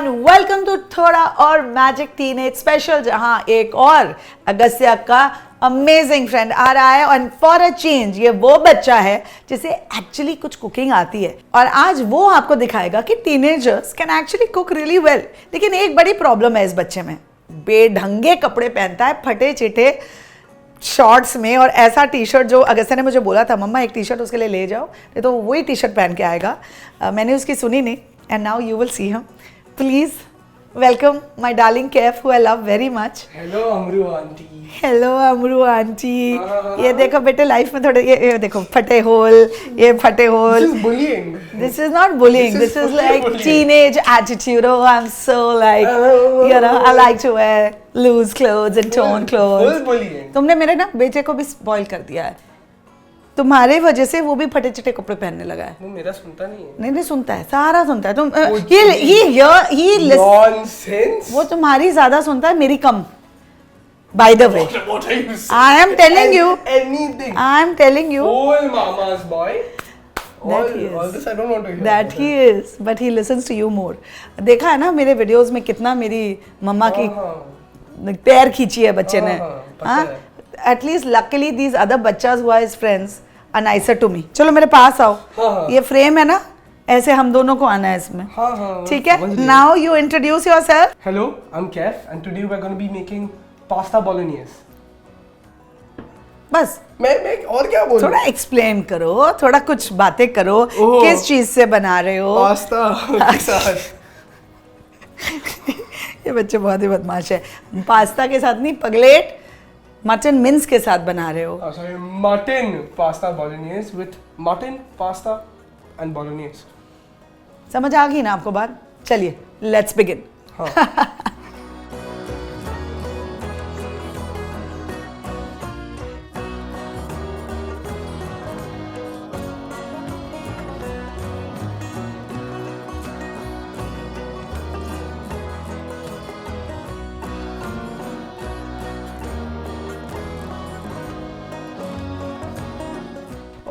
And welcome to थोड़ा और magic teenage special, जहां एक और अगस्त्या का अमेजिंग फ्रेंड आ रहा है। और फॉर अ चेंज ये वो बच्चा है जिसे एक्चुअली कुछ कुकिंग आती है, और आज वो आपको दिखाएगा कि teenagers can actually cook really well. लेकिन एक बड़ी प्रॉब्लम है इस बच्चे में, बेढंगे कपड़े पहनता है, फटे चिटे शॉर्ट्स में, और ऐसा टी शर्ट जो अगस्त्या ने मुझे बोला था मम्मा एक टी शर्ट उसके लिए ले जाओ, नहीं तो वही टी शर्ट पहन के आएगा। मैंने उसकी सुनी नहीं, and now you will see him. Please welcome my darling Kaif who I love very much. Hello Amru aunty. Hello Amru aunty. ये देखो बेटे, लाइफ में थोड़े ये देखो फटे होल, ये फटे whole. This is bullying. This is not bullying. This is like teenage attitude. Oh, I'm so like, you know, I like to wear loose clothes and torn clothes. Full bullying. तुमने मेरे ना बेटे को भी spoil कर दिया है, तुम्हारे वजह से वो भी फटे चिटे कपड़े पहनने लगा है। वो मेरा सुनता नहीं है। नहीं सुनता है, सारा सुनता है। तुम Nonsense. वो तुम्हारी ज्यादा सुनता है, मेरी कम। By the way, What are you saying? I am telling you. Anything. I am telling you Whole mama's boy. that he is. All this I don't want to hear. That he is, but he listens to you more. देखा है ना मेरे videos में कितना मेरी मम्मा की पैर खींची है बच्चे ने। At least luckily these other बच्चास who are his friends are nicer to me. चलो मेरे पास आओ। ये फ्रेम है ना, ऐसे हम दोनों को आना है इसमें। ठीक है? Now you introduce yourself. Hello, I'm Kef, and today we're going to be making pasta bolognese. बस मैं और क्या बोलूं? थोड़ा एक्सप्लेन करो, थोड़ा कुछ बातें करो, किस चीज से बना रहे हो। पास्ता के साथ। ये बच्चे बहुत ही बदमाश है। पास्ता के साथ नहीं, पगलेट मटन मिन्स के साथ बना रहे हो। Sorry, mutton pasta bolognese with mutton pasta and bolognese. समझ आ गई ना आपको बात? चलिए let's begin.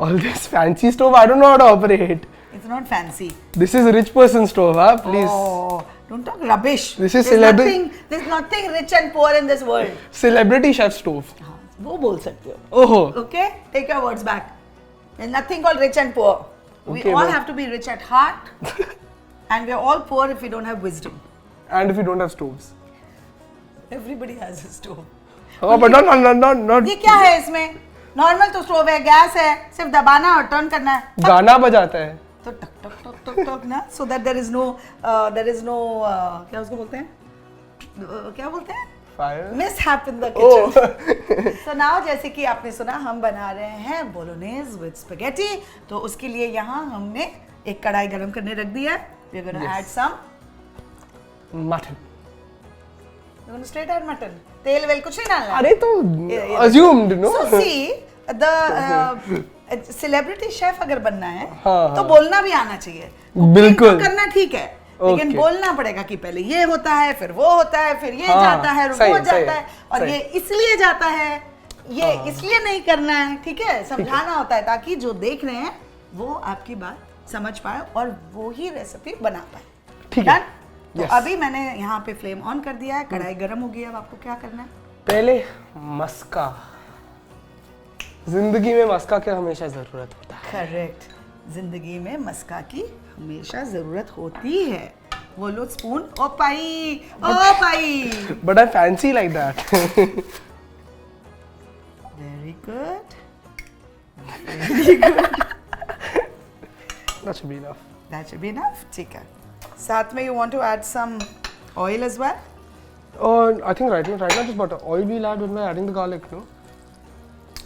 All this fancy stove, I don't know how to operate. It's not fancy. This is a rich person stove, huh? Please. Oh, don't talk rubbish. This is celebrity. There's nothing rich and poor in this world. Celebrity chef stove. हाँ, वो बोल सकते हो। Oh. Okay, take your words back. There's nothing called rich and poor. We Okay, all ma'am. have to be rich at heart, and we're all poor if we don't have wisdom. And if you don't have stoves. Everybody has a stove. Oh, but not. ये क्या है इसमें? Normal तो stove है, gas है, सिर्फ दबाना और टर्न करना है। गाना बजाता है। तो टक टक टक टक टक ना, so that there is no क्या उसको बोलते हैं? क्या बोलते हैं? Fire. Mishap in the kitchen. So now जैसे कि आपने सुना हम बना रहे हैं bolognese with spaghetti, तो उसके लिए यहाँ हमने एक कढ़ाई गरम करने रख दिया है। We're going to add some Mutton. We're going to straight add mutton. तेल वेल कुछ नहीं डालना। अरे तो assumed, no? So see, the celebrity chef अगर बनना है हाँ, तो बोलना भी आना चाहिए। बिल्कुल। तो करना ठीक है, लेकिन बोलना पड़ेगा कि पहले ये होता है, फिर वो होता है, फिर ये जाता है, वो जाता है, और ये इसलिए जाता है, ये इसलिए नहीं करना है। ठीक है, समझाना होता है ताकि जो देख रहे हैं वो आपकी बात समझ पाए और वो ही रेसिपी बना पाए। ठीक है। तो अभी मैंने यहाँ पे फ्लेम ऑन कर दिया है, कढ़ाई गर्म हो गई है। अब आपको क्या करना है? पहले मस्का। जिंदगी में मस्का की हमेशा जरूरत होता है। करेक्ट, जिंदगी में मस्का की हमेशा जरूरत होती है। वो लो spoon. Oh pie, oh pie. But I fancy like that. Very good, That should be enough. That should be enough. ठीक है, साथ में you want to add some oil as well? Oh, I think right now just butter. Oil we'll add when we're adding the garlic, no?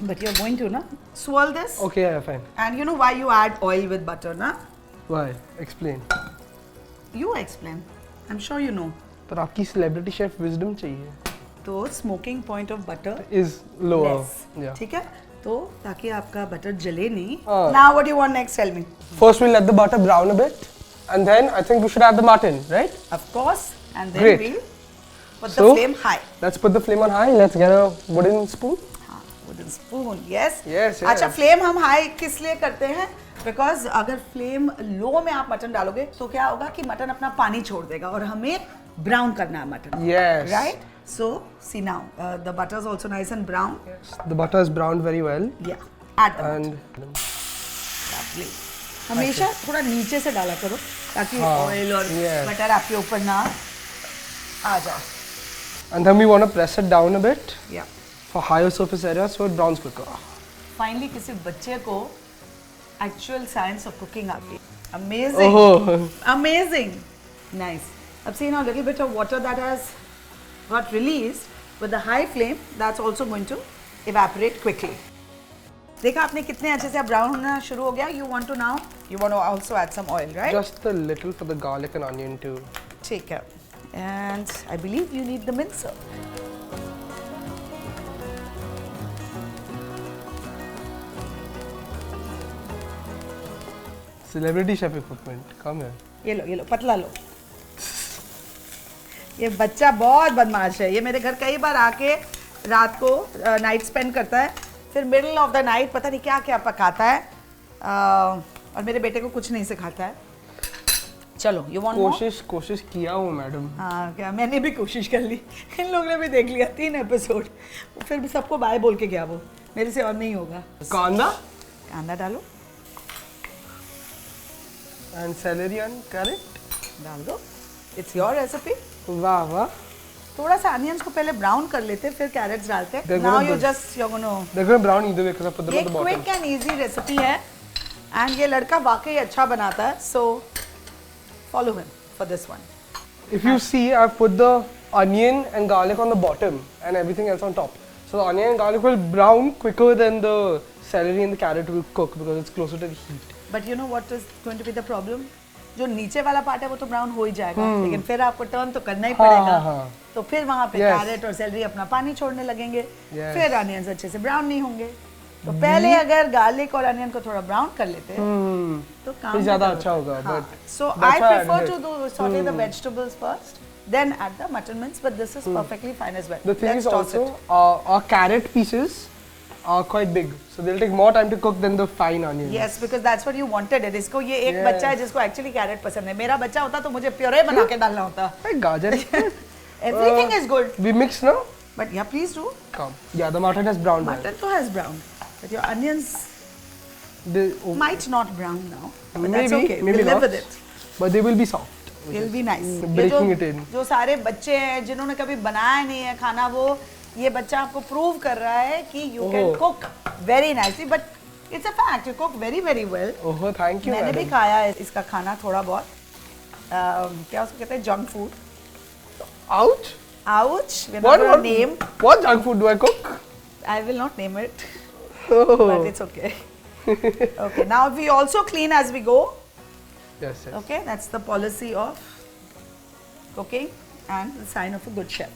But you're going to, na? Swirl this. Okay, yeah, fine. And you know why you add oil with butter, na? Why? Explain. You explain. I'm sure you know. पर आपकी celebrity chef wisdom चाहिए. तो smoking point of butter Is lower. less. Yeah. ठीक है, तो ताकि आपका butter जले नहीं। हाँ। Now what you want next? Tell me. First we'll let the butter brown a bit, and then I think we should add the mutton, right? Of course, and then Great. we'll put the So- flame high. Let's put the flame on high. Let's get a wooden spoon. हाँ, wooden spoon. Yes. Yes, yes. अच्छा, flame हम high किस लिए करते हैं? Because अगर flame low में आप मटन डालोगे तो क्या होगा कि मटन अपना पानी छोड़ देगा और हमें ब्राउन करना है mutton. Yes. Right? So, see now, the butter is also nice and brown. Yes. The butter is browned very well. Yeah, add the butter. And Lovely. हमेशा थोड़ा नीचे से डाला करो ताकि हाँ, ऑयल और yes. बटर आपके ऊपर ना आ जाए. and then we want to press it down a bit Yeah. for higher surface area so it browns quicker. Finally किसी बच्चे को actual science of cooking आती है. Amazing. Oh. Amazing. Nice. अब see now little bit of water that has got released with the high flame that's also going to evaporate quickly. देखा आपने कितने अच्छे से ब्राउन होना शुरू हो गया. You want to also add some oil, right? Just a little for the garlic and onion too. ठीक है. And I believe you need the mincer. Celebrity chef equipment. Come here. ये लो पतला लो. ये बच्चा बहुत बदमाश है. ये मेरे घर कई बार आके रात को नाइट स्पेंड करता है. फिर मिडल ऑफ द नाइट पता नहीं क्या क्या पकाता है और मेरे बेटे को कुछ नहीं सिखाता है. चलो यू वांट कोशिश किया हूँ मैडम. हाँ क्या मैंने भी कोशिश कर ली. इन लोगों ने भी देख लिया 3 एपिसोड. फिर भी सबको बाय बोल के गया वो. मेरे से और नहीं होगा. कांदा डालो and celery and carrot. डाल दो. It's your recipe. वाह वाह. थोड़ा सा अनियंस को पहले ब्राउन कर लेते फिर कैरेट्स डालते. They're now gonna you be- just you gonna They're going to brown either way because I put them ये on the bottom. Quick and easy recipe है एंड ये लड़का वाकई अच्छा बनाता है. So follow him for this one. If you see, I've put the onion and garlic on the bottom and everything else on top. So the onion and garlic will brown quicker than the celery and the carrot will cook because it's closer to the heat. But you know what is going to be the problem. जो नीचे वाला part है वो तो brown हो ही जाएगा लेकिन फिर आपको टर्न तो करना ही पड़ेगा. हाँ. तो फिर वहाँ पे Yes. कैरेट और सेलरी अपना पानी छोड़ने लगेंगे. Yes. फिर अनियंस अच्छे से ब्राउन नहीं होंगे. तो पहले अगर गार्लिक और अनियन को थोड़ा ब्राउन कर लेते हैं तो काम फिर ज़्यादा अच्छा होगा. हाँ. But So that's I why I prefer did to it. do saute the vegetables first, then add the mutton mince. But this is perfectly fine as well. The thing Let's is toss also it. our carrot pieces are quite big, so they'll take more time to cook than the fine onions. Yes, because that's what you wanted it. इसको ये एक Yes. बच्चा है जिसको actually carat पसंद है. मेरा बच्चा होता तो मुझे प्योरे बना के डालना होता. Hey, gajar. Everything is good. We mix now. But yeah, please do. Come. Yeah, the mutton has browned. well. Mutton to has brown. But your onions They, might not brown now. But maybe, that's okay. maybe We'll live not. with it. But they will be soft. It'll be nice. Breaking it in. जो सारे बच्चे हैं जिन्होंने कभी बनाया नहीं है खाना वो ये बच्चा आपको प्रूव कर रहा है कि you can Oh. cook very nicely. But it's a fact. You cook very very well. Oh, thank you, मैंने भी madam. खाया है इसका खाना थोड़ा बहुत. क्या उसको कहते हैं junk food. Ouch. Ouch. We're not gonna name. What junk food do I cook? I will not name it. Oh. But it's okay. Okay. Now we also clean as we go. Yes, yes. Okay, that's the policy of cooking and the sign of a good chef.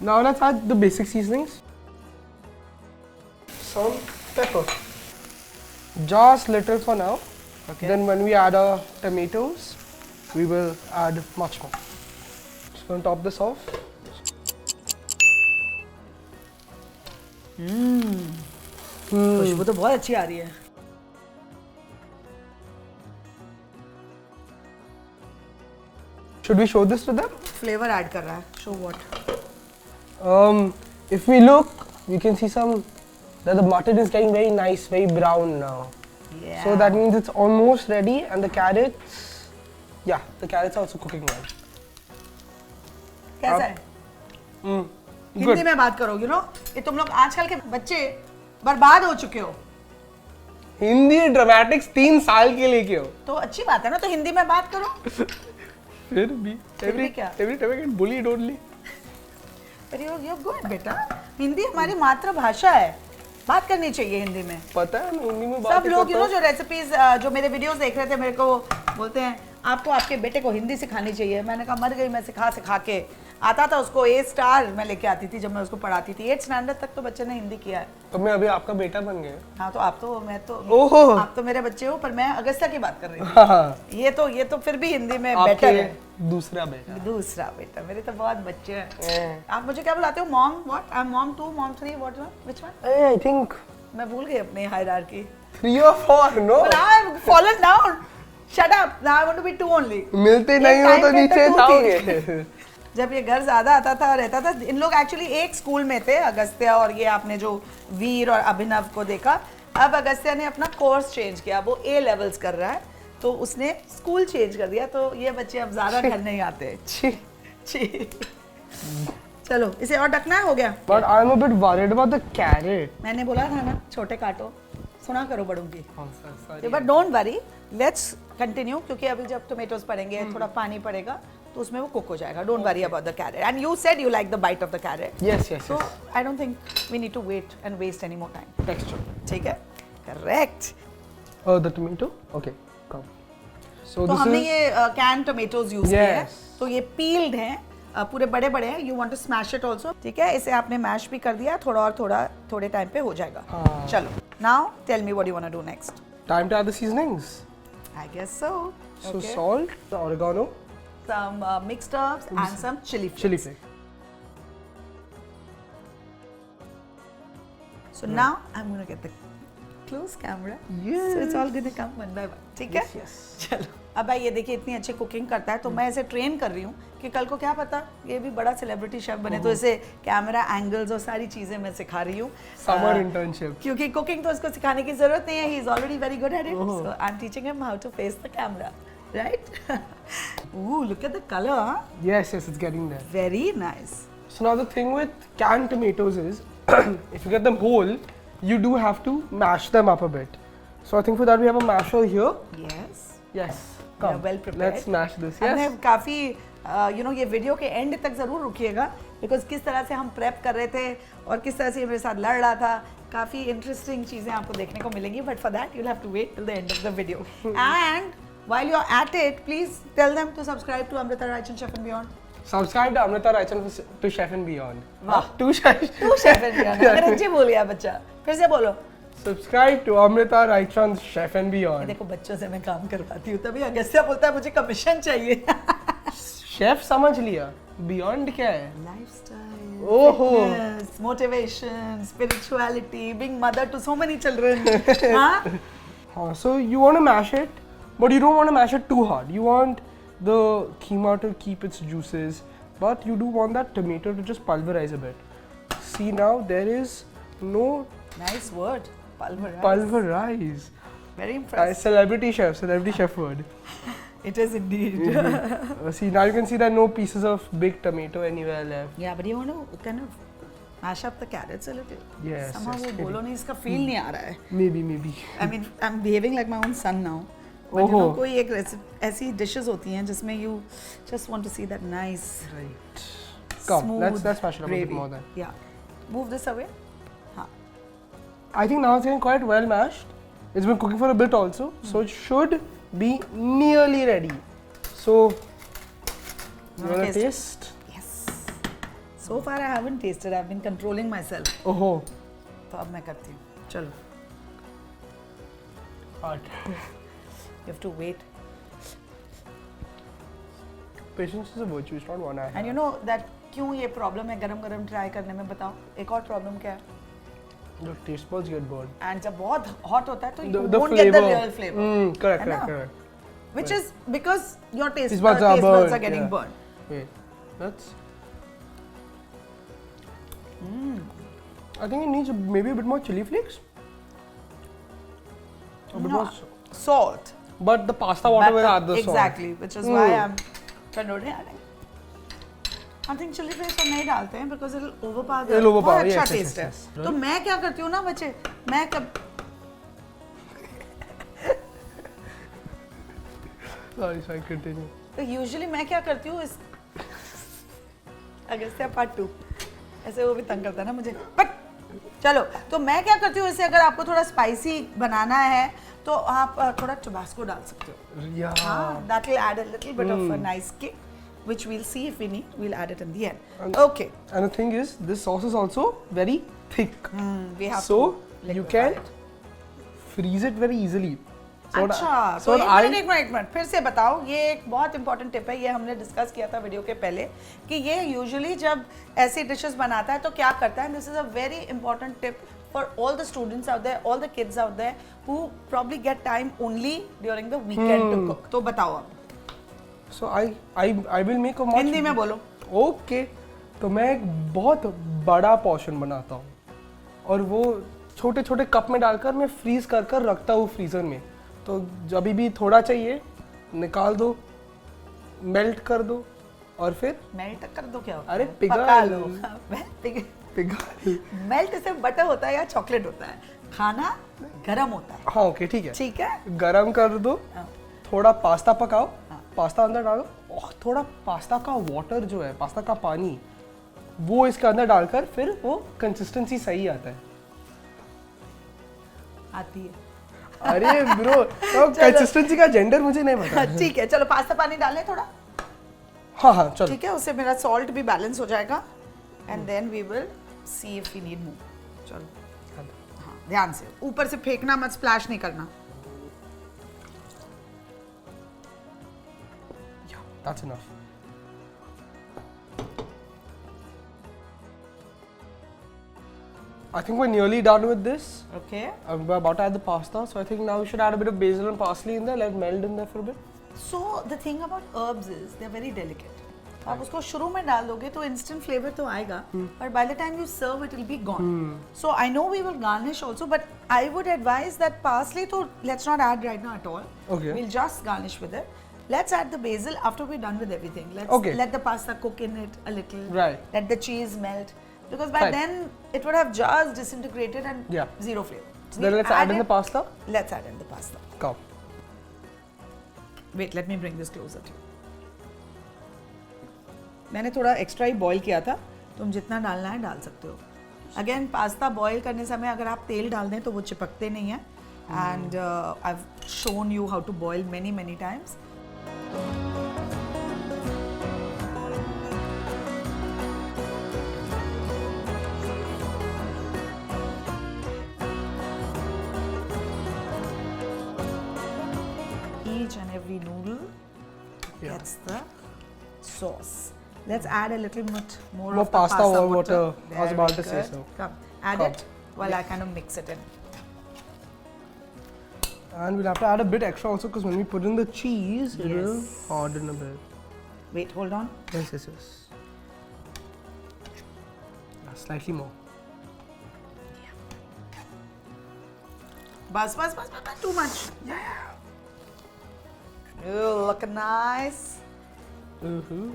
Now let's add the basic seasonings. Some pepper. Just little for now. Okay. Then when we add our tomatoes, we will add much more. Just going to top this off. खुशबू तो बहुत अच्छी आ रही है. Should we show this to them? Flavor add कर रहा है. Show what? If we look, we can see some that the mutton is getting very nice, very brown now. Yeah. So that means it's almost ready, and the carrots, yeah, the carrots are also cooking well. कैसा है? Good. Hindi में बात करो. You know, ये तुम लोग आजकल के बच्चे बर्बाद हो चुके हो. हिंदी ड्रामेटिक्स 3 साल के लिए क्यों? तो अच्छी बात है ना. तो हिंदी में बात करो. फिर भी भी क्या? every time I get bullied only. पर you're good बेटा. हिंदी हमारी मातृभाषा है. बात करनी चाहिए हिंदी में. पता है मैं हिंदी में बात सब लोग करता हूँ. जो रेसिपीज जो मेरे वीडियोस देख रहे थे मेरे को बोलते हैं आपको आपके बेटे को हिंदी सिखानी चाहिए. मैंने कहा मर गई मैं सिखा के. आता था उसको A* मैं लेके आती थी जब मैं उसको पढ़ाती थी. 8th स्टैंडर्ड तक तो बच्चे ने हिंदी किया है. तो मैं अभी आपका बेटा बन गया. हाँ तो आप तो मैं तो ओहो. आप तो मेरे बच्चे हो पर मैं अगस्त्या की बात कर रही हूँ. हाँ. ये तो फिर भी हिंदी में बेटर है. आपके दूसरा बेटा. दूसरा बेटा. मेरे तो बहुत बच्चे हैं. Eh. आप मुझे क्या बुलाते हो? Mom what? I am mom 2 mom 3 what which one? I think मैं भूल गई अपनी hierarchy. 3 or 4, no? Now I've fallen down. Shut up. Now I want to be 2 only. मिलते नहीं हो तो time पे नीचे तो 2 थी। जाओगे। जब ये घर ज्यादा आता था रहता था, इन लोग एक्चुअली एक स्कूल में थे, अगस्त्या और ये आपने जो वीर और अभिनव को देखा। अब अगस्त्या ने अपना कोर्स चेंज किया, वो A लेवल्स कर रहा है, तो उसने स्कूल चेंज कर दिया, तो ये बच्चे अब ज्यादा घर नहीं आते। छी। चलो इसे और ढकना हो गया। But I'm a bit worried about the carrot. मैंने बोला था ना छोटे काटो, सुना करो बड़ों की। Sorry. But don't worry, let's continue, क्योंकि अभी जब टोमेटोज पड़ेंगे थोड़ा पानी पड़ेगा तो उसमें वो कुक हो जाएगा। Don't worry about the carrot, and you said you like the bite of the carrot. Yes, yes, so yes. I don't think we need to wait and waste any more time. Texture. ठीक है, correct. The tomato? Okay, come. So तो this हमने is... ये can tomatoes use किए हैं, Yes. तो ये peeled हैं, पूरे बड़े बड़े हैं। You want to smash it also, ठीक है। इसे आपने मैश भी कर दिया, थोड़े टाइम पे हो जाएगा। हाँ। चलो now tell me what you want to do next. Time to add the seasonings. I guess so. So salt, the oregano, some mixed herbs and some chili flakes. chili flake. So now I'm going to get the close camera. Yes. So it's all going to come one by one. ठीक है? Yes, yes. चलो अब भाई ये देखिए इतनी अच्छी cooking करता है, तो मैं इसे ट्रेन कर रही हूँ कि कल को क्या पता ये भी बड़ा सेलिब्रिटी शेफ बने, तो इसे कैमरा एंगल्स और सारी चीजें मैं सिखा रही हूँ। Summer internship. क्योंकि कुकिंग तो इसको सिखाने की जरूरत नहीं है, he is already very good at it, so I am teaching him how to face the camera, right? Ooh, look at the color, huh? Yes, yes, it's getting there. Very nice. So now the thing with canned tomatoes is, if you get them whole, you do have to mash them up a bit. So I think for that we have a masher here. Yes. Yes. We are Come. well prepared. Let's smash this. हमने Yes. काफी you know ये video के and तक जरूर रुकिएगा, because किस तरह से हम प्रेप कर रहे थे और किस तरह से ये मेरे साथ लड़ रहा था, काफी इंटरेस्टिंग चीजें आपको देखने को मिलेंगी, but for that you'll have to wait till the end of the video. And while you're at it, please tell them to subscribe to Amrita Raichan Chef and Beyond. Subscribe to Amrita Raichan to Chef and Beyond. Wow. To Chef. तू Chef and Beyond, अंग्रेजी बोल गया बच्चा, फिर से बोलो। Subscribe to Amrita Raichan Chef and ये Beyond. देखो बच्चों से मैं काम करवाती हूँ, तभी अगस्त्या बोलता है मुझे कमीशन चाहिए। Chef समझ लिया. Beyond क्या है? Lifestyle, ओहो. fitness, motivation, spirituality, being mother to so many children. हाँ? So you want to mash it, but you don't want to mash it too hard. You want the keema to keep its juices, but you do want that tomato to just pulverize a bit. See now there is no Nice word, pulverize. pulverize. Very impressive. Celebrity chef word. It is indeed. See now you can see there are no pieces of big tomato anywhere left. Yeah, but you want to kind of mash up the carrots a little. Yes, Somehow yes, वो maybe. बोलो नहीं, इसका feel नहीं आ रहा है. Maybe. I mean, I'm behaving like my own son now. But you know, कोई एक ऐसी dishes होती हैं जिसमें you just want to see that nice, Right. Come, smooth let's mash it up a bit gravy. more then. Yeah. Move this away. हाँ. I think now it's getting quite well mashed. It's been cooking for a bit also, so it should be nearly ready. So, you wanna taste it? taste? Yes. So far I haven't tasted. I've been controlling myself. Oh, तो अब मैं करती हूँ. चलो. hot. You have to wait. Patience is a virtue, it's not one I have. And you know that क्यों ये problem है गरम गरम ट्राई करने में, बताओ. एक और प्रॉब्लम क्या है? The taste buds get burned. And जब बहुत hot होता है तो you The won't get the flavor. real flavor. Correct, है ना? correct. Which is because your taste Taste buds are taste buds burned, are getting yeah. burned. Wait, that's. I think it needs maybe a bit more chili flakes. A bit No, more. salt. But the pasta water will add the salt. Exactly, which is why I'm controlling it. I think chili flakes हम नहीं डालते हैं because it'll overpower the It'll overpower, बहुत अच्छा yes, yes, taste है. yes, yes. तो मैं क्या करती हूँ ना बच्चे, मैं कब Sorry, continue. तो यूजुअली मैं क्या करती हूँ इस अगस्त्या पार्ट 2 ऐसे वो भी तंग करता है ना मुझे, बट चलो तो मैं क्या करती हूँ, इसे अगर आपको थोड़ा स्पाइसी बनाना है तो आप थोड़ा टबास्को डाल सकते हो. Yeah. हाँ, that will add a little bit of a nice kick, which we'll see if we need. We'll add it in the end. And- Okay. And the thing is, this sauce is also very thick. We have So to you liquefy can it. freeze it very easily. So what अच्छा, I- तो what एक minute फिर से बताओ. ये एक बहुत important tip है, ये हमने डिस्कस किया था वीडियो के पहले कि ये यूजुअली जब ऐसी डिशेस बनाता है तो क्या करता है. This is a very important tip for all the students out there, all the kids out there who probably get time only during the weekend to cook. तो बताओ आप. So I will make a much. Hindi में बोलो. Okay. तो मैं एक बहुत बड़ा पोर्शन बनाता हूँ और वो छोटे छोटे कप में डालकर मैं फ्रीज कर कर रखता हूँ फ्रीजर में. तो जब भी थोड़ा चाहिए निकाल दो, मेल्ट कर दो और फिर मेल्ट कर दो. क्या होता अरे है? पिघल पका लो. पिघल. मेल्ट से बटर होता है या चॉकलेट होता है? खाना गरम होता है. हाँ ओके ठीक है. ठीक है. गरम कर दो, हाँ. थोड़ा पास्ता पकाओ, हाँ. पास्ता अंदर डालो और थोड़ा पास्ता का वाटर जो है, पास्ता का पानी वो इसके अंदर डालकर फिर वो कंसिस्टेंसी सही आता है. आती है. अरे ब्रो तो कंसिस्टेंसी का जेंडर मुझे नहीं पता. ठीक है, चलो पास्ता पानी डालें थोड़ा. हाँ हाँ चलो. ठीक है, उससे मेरा सॉल्ट भी बैलेंस हो जाएगा and then we will see if we need more. चलो. हाँ, ध्यान से ऊपर से फेंकना मत, स्प्लैश नहीं करना. That's enough. I think we're nearly done with this. Okay. We're about to add the pasta, so I think now we should add a bit of basil and parsley in there, let it melt in there for a bit. So the thing about herbs is they're very delicate. आप उसको शुरू में डाल दोगे तो instant flavor तो आएगा, but by the time you serve it will be gone. So I know we will garnish also, but I would advise that parsley तो let's not add right now at all. Okay. We'll just garnish with it. Let's add the basil after we're done with everything. Let's Okay. let the pasta cook in it a little. Right. Let the cheese melt. Because by Fine. then it would have just disintegrated and Yeah. zero flavor. So then let's add in the pasta. Let's add in the pasta. Come. Wait, let me bring this closer to you. मैंने थोड़ा extra ही boil किया था. तुम जितना डालना है डाल सकते हो. अगेन पास्ता बॉईल करने समय अगर आप तेल डाल दें तो वो चिपकते नहीं हैं. And I've shown you how to boil many times. Each and every noodle gets the sauce. Let's add a little bit more More of the pasta or water. I was Very about to say good. so. Come, add Come. it while I kind of mix it in. And we'll have to add a bit extra also because when we put in the cheese, it will Yes. harden a bit. Wait, hold on. Yes. Yeah, slightly more. Buzz, too much. Ew, look nice.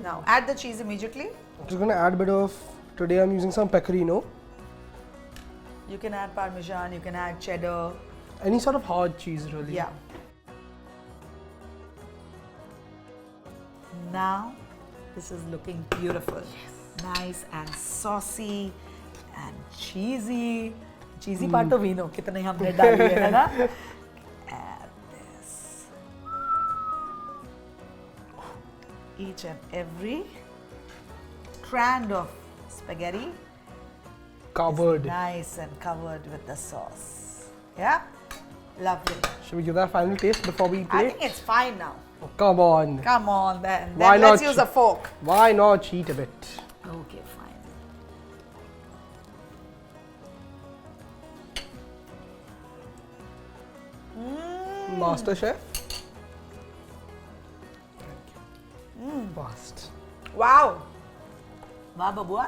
Now add the cheese immediately. I'm just gonna add a bit of. Today I'm using some pecorino. You can add parmesan, you can add cheddar. Any sort of hard cheese, really. Yeah. Now this is looking beautiful. Nice and saucy and cheesy. Cheesy part तो we know कितने हमने डाली है ना. Add this. Each and every strand of spaghetti Covered. nice and covered with the sauce. Yeah? Lovely. Should we give that a final taste before we I plate? think it's fine now. Oh, come on. Come on then. Why Then let's not use a fork. Why not cheat a bit? Okay, fine. Master Chef. Fast. Wow. वाह बबुआ.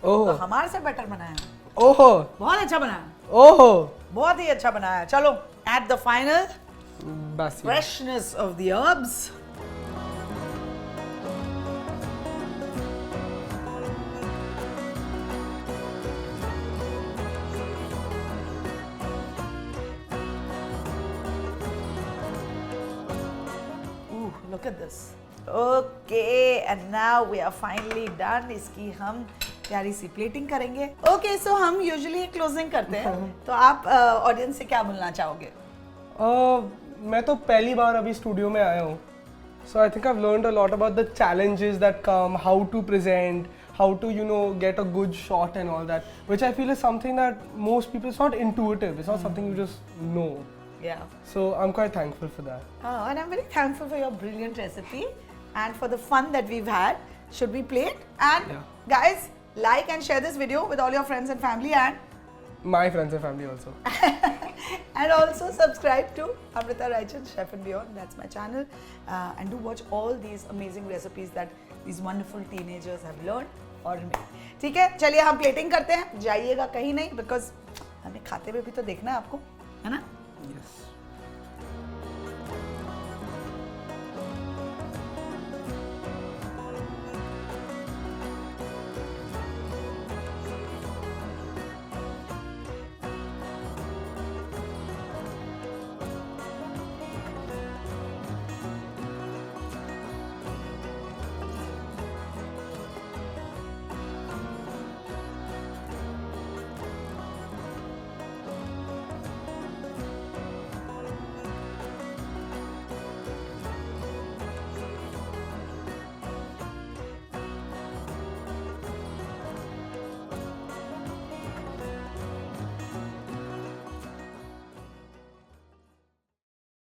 तो Oh. हमारे से better बनाया. Oh. बहुत अच्छा बनाया. Oh. बहुत ही अच्छा बनाया. चलो, add the final Basil. freshness of the herbs. Ooh, look at this. Okay, and now we are finally done. इसकी हम प्यारी सी प्लेटिंग करेंगे. Okay, so हम usually closing करते हैं. तो आप ऑडियंस से क्या बोलना चाहोगे? मैं तो पहली बार अभी स्टूडियो में आया हूँ. So I think I've learned a lot about the challenges that come, how to present, how to get a good shot and all that, which I feel is something that most people, it's not intuitive, it's not something you just know. Yeah. So I'm quite thankful for that. Oh, and I'm very thankful for your brilliant recipe and for the fun that we've had. Should we play it? And Yeah. guys, like and share this video with all your friends and family and My friends and family also. And also subscribe to Amrita Raichan Chef and Beyond. That's my channel. And do watch all these amazing recipes that these wonderful teenagers have learned और made. ठीक है, चलिए हम plating करते हैं. जाइएगा कहीं नहीं, because हमें खाते हुए भी तो देखना है आपको, है ना? Yes.